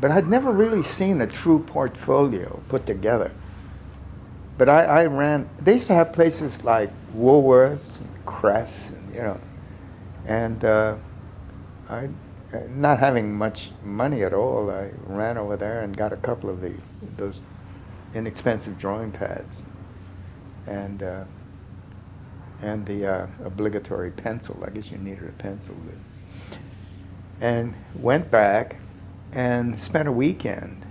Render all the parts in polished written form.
but I'd never really seen a true portfolio put together. But I ran, they used to have places like Woolworths and Crest, and, you know, and I, not having much money at all, I ran over there and got a couple of those inexpensive drawing pads, and the obligatory pencil. I guess you needed a pencil. And went back and spent a weekend,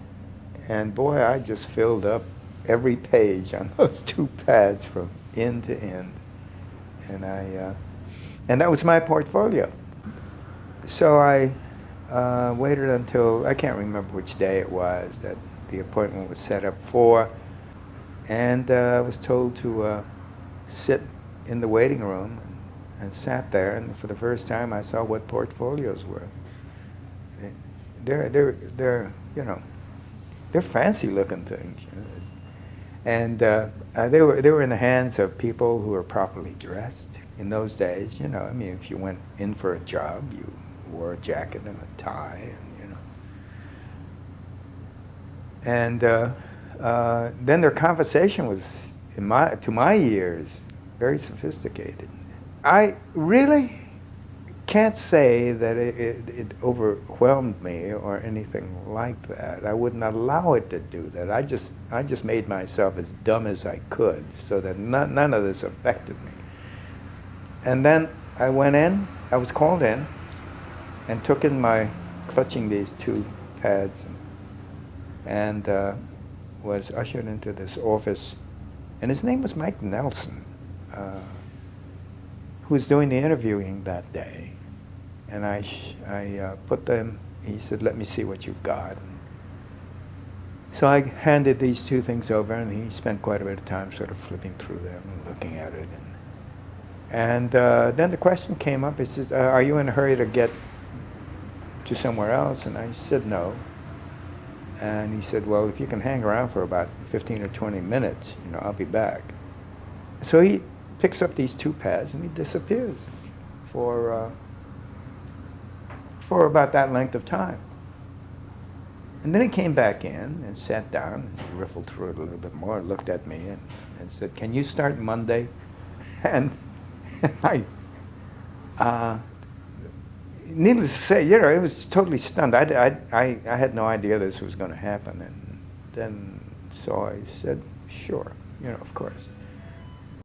and boy, I just filled up every page on those two pads from end to end, and that was my portfolio. So I waited until, I can't remember which day it was that the appointment was set up for, and I was told to sit in the waiting room, and sat there, and for the first time I saw what portfolios were. They're you know, they're fancy looking things, you know? And they were in the hands of people who were properly dressed in those days. You know, I mean, if you went in for a job, you wore a jacket and a tie, and you know. And then their conversation was, to my ears, very sophisticated. I really can't say that it overwhelmed me or anything like that. I wouldn't allow it to do that. I just made myself as dumb as I could so that none of this affected me. And then I went in, I was called in, and took in clutching these two pads, and was ushered into this office, and his name was Mike Nelson, who was doing the interviewing that day. And I put them, he said, "Let me see what you've got." So I handed these two things over, and he spent quite a bit of time sort of flipping through them and looking at it. And then the question came up, he says, "Are you in a hurry to get to somewhere else?" And I said, "No." And he said, "Well, if you can hang around for about 15 or 20 minutes, you know, I'll be back." So he picks up these two pads and he disappears for about that length of time. And then he came back in and sat down and riffled through it a little bit more, looked at me and said, "Can you start Monday?" And I, needless to say, you know, it was totally stunned. I had no idea this was going to happen. And then, so I said, "Sure, you know, of course."